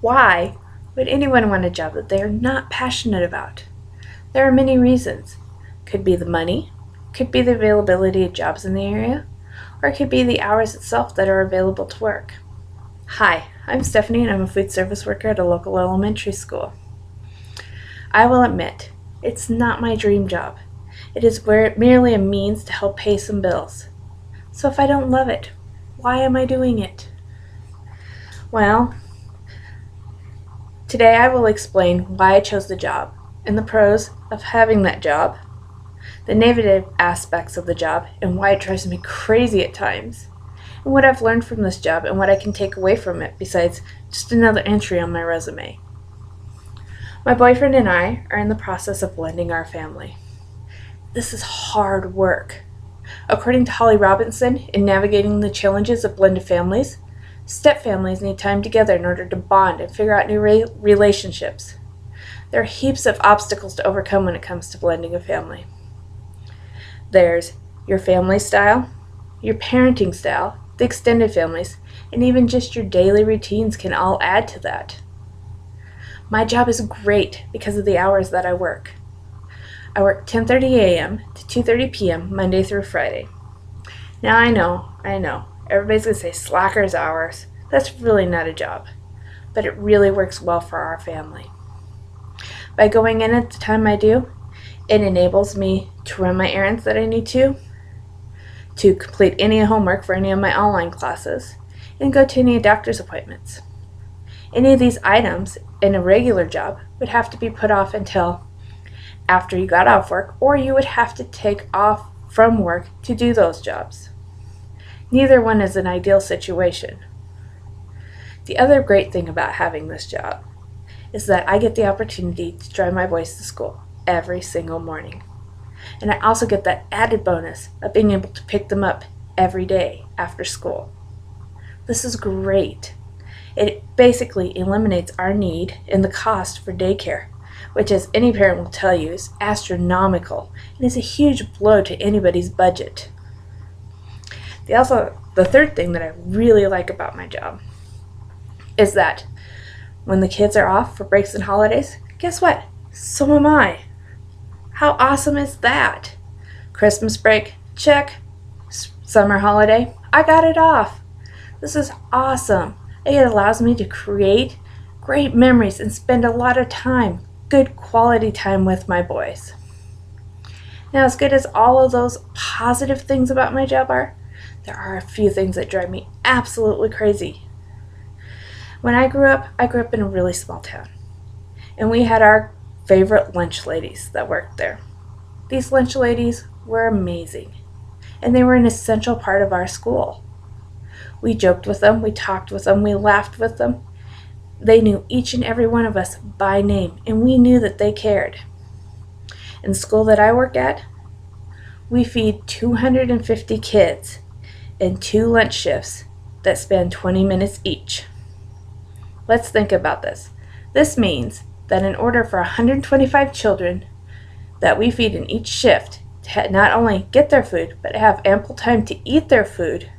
Why would anyone want a job that they are not passionate about? There are many reasons. Could be the money, could be the availability of jobs in the area, or it could be the hours itself that are available to work. Hi, I'm Stephanie and I'm a food service worker at a local elementary school. I will admit, it's not my dream job. It is merely a means to help pay some bills. So if I don't love it, why am I doing it? Well, today I will explain why I chose the job and the pros of having that job, the negative aspects of the job and why it drives me crazy at times, and what I've learned from this job and what I can take away from it besides just another entry on my resume. My boyfriend and I are in the process of blending our family. This is hard work. According to Holly Robinson, in Navigating the Challenges of Blended Families, step-families need time together in order to bond and figure out new relationships. There are heaps of obstacles to overcome when it comes to blending a family. There's your family style, your parenting style, the extended families, and even just your daily routines can all add to that. My job is great because of the hours that I work. I work 10:30 a.m. to 2:30 p.m. Monday through Friday. Now I know, everybody's going to say slackers hours. That's really not a job, but it really works well for our family. By going in at the time I do, it enables me to run my errands that I need to complete any homework for any of my online classes, and go to any doctor's appointments. Any of these items in a regular job would have to be put off until after you got off work, or you would have to take off from work to do those jobs. Neither one is an ideal situation. The other great thing about having this job is that I get the opportunity to drive my boys to school every single morning. And I also get that added bonus of being able to pick them up every day after school. This is great. It basically eliminates our need and the cost for daycare, which, as any parent will tell you, is astronomical and is a huge blow to anybody's budget. The third thing that I really like about my job is that when the kids are off for breaks and holidays, guess what? So am I. How awesome is that? Christmas break, check. Summer holiday, I got it off. This is awesome. It allows me to create great memories and spend a lot of time, good quality time with my boys. Now, as good as all of those positive things about my job are, there are a few things that drive me absolutely crazy. When I grew up in a really small town, and we had our favorite lunch ladies that worked there. These lunch ladies were amazing, and they were an essential part of our school. We joked with them, we talked with them, we laughed with them. They knew each and every one of us by name, and we knew that they cared. In the school that I work at, we feed 250 kids in 2 lunch shifts that span 20 minutes each. Let's think about this. This means that in order for 125 children that we feed in each shift to not only get their food, but have ample time to eat their food,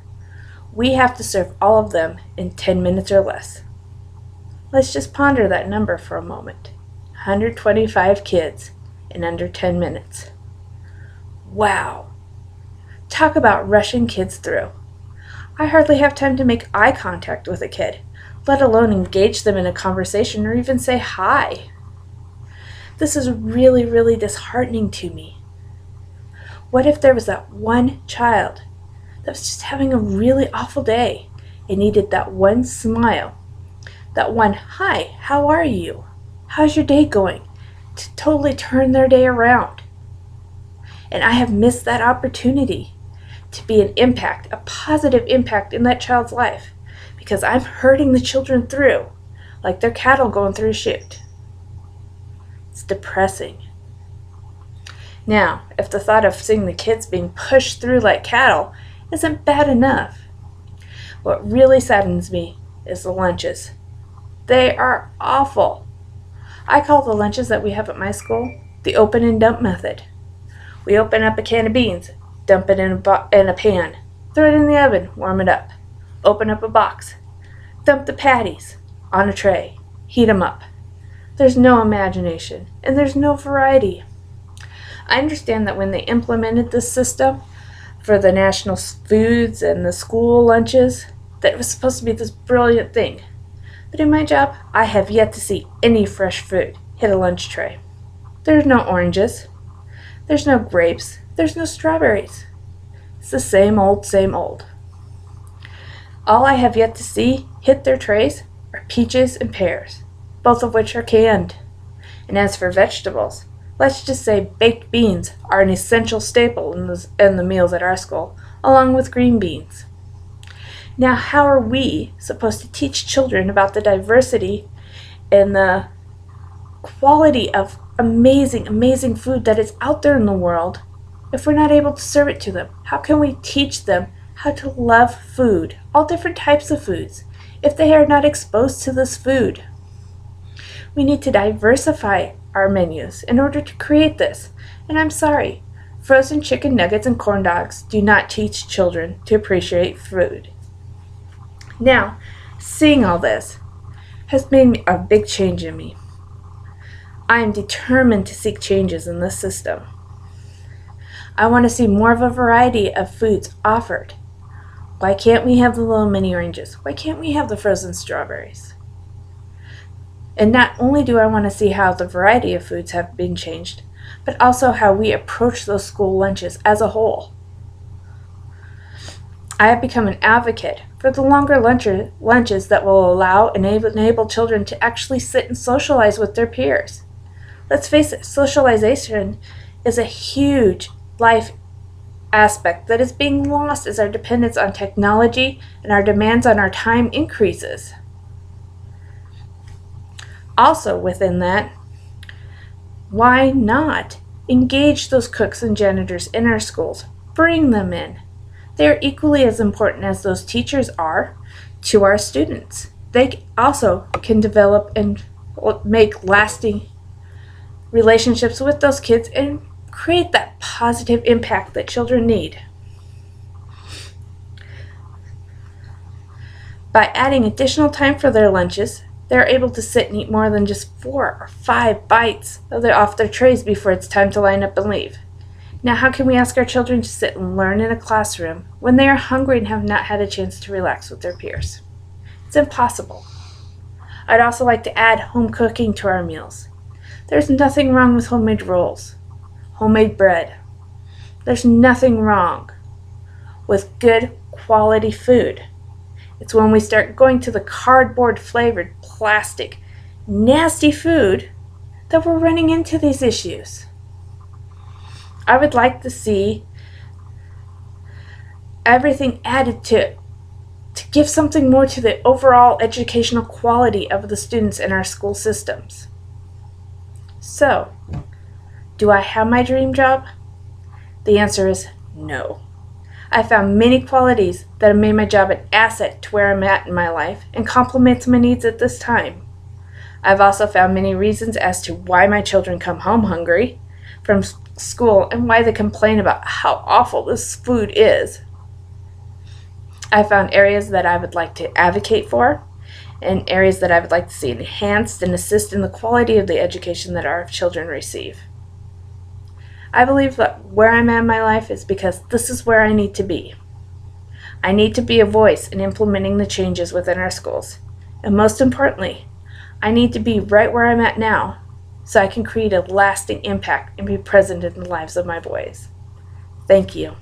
we have to serve all of them in 10 minutes or less. Let's just ponder that number for a moment. 125 kids in under 10 minutes. Wow. Talk about rushing kids through. I hardly have time to make eye contact with a kid, let alone engage them in a conversation or even say hi. This is really, really disheartening to me. What if there was that one child that was just having a really awful day and needed that one smile, that one, "Hi, how are you? How's your day going?" to totally turn their day around. And I have missed that opportunity to be an impact, a positive impact in that child's life, because I'm herding the children through like they're cattle going through a chute. It's depressing. Now, if the thought of seeing the kids being pushed through like cattle isn't bad enough, what really saddens me is the lunches. They are awful. I call the lunches that we have at my school the open and dump method. We open up a can of beans, dump it in a pan, throw it in the oven, warm it up. Open up a box, dump the patties on a tray, heat 'em up. There's no imagination, and there's no variety. I understand that when they implemented this system for the national foods and the school lunches, that it was supposed to be this brilliant thing. But in my job, I have yet to see any fresh fruit hit a lunch tray. There's no oranges. There's no grapes. There's no strawberries. It's the same old, same old. All I have yet to see hit their trays are peaches and pears, both of which are canned. And as for vegetables, let's just say baked beans are an essential staple in the meals at our school, along with green beans. Now, how are we supposed to teach children about the diversity and the quality of amazing, amazing food that is out there in the world if we're not able to serve it to them? How can we teach them how to love food, all different types of foods, if they are not exposed to this food? We need to diversify our menus in order to create this. And I'm sorry, frozen chicken nuggets and corn dogs do not teach children to appreciate food. Now, seeing all this has made a big change in me. I am determined to seek changes in this system. I want to see more of a variety of foods offered. Why can't we have the little mini oranges? Why can't we have the frozen strawberries? And not only do I want to see how the variety of foods have been changed, but also how we approach those school lunches as a whole. I have become an advocate for the longer lunches that will allow and enable children to actually sit and socialize with their peers. Let's face it, socialization is a huge life aspect that is being lost as our dependence on technology and our demands on our time increases. Also within that, why not engage those cooks and janitors in our schools? Bring them in. They are equally as important as those teachers are to our students. They also can develop and make lasting relationships with those kids and create that positive impact that children need. By adding additional time for their lunches, they're able to sit and eat more than just 4 or 5 bites off their trays before it's time to line up and leave. Now, how can we ask our children to sit and learn in a classroom when they are hungry and have not had a chance to relax with their peers? It's impossible. I'd also like to add home cooking to our meals. There's nothing wrong with homemade rolls, homemade bread. There's nothing wrong with good quality food. It's when we start going to the cardboard flavored, plastic, nasty food that we're running into these issues. I would like to see everything added to give something more to the overall educational quality of the students in our school systems. So, do I have my dream job? The answer is no. I found many qualities that have made my job an asset to where I'm at in my life and complements my needs at this time. I've also found many reasons as to why my children come home hungry from school and why they complain about how awful this food is. I found areas that I would like to advocate for and areas that I would like to see enhanced and assist in the quality of the education that our children receive. I believe that where I'm at in my life is because this is where I need to be. I need to be a voice in implementing the changes within our schools. And most importantly, I need to be right where I'm at now so I can create a lasting impact and be present in the lives of my boys. Thank you.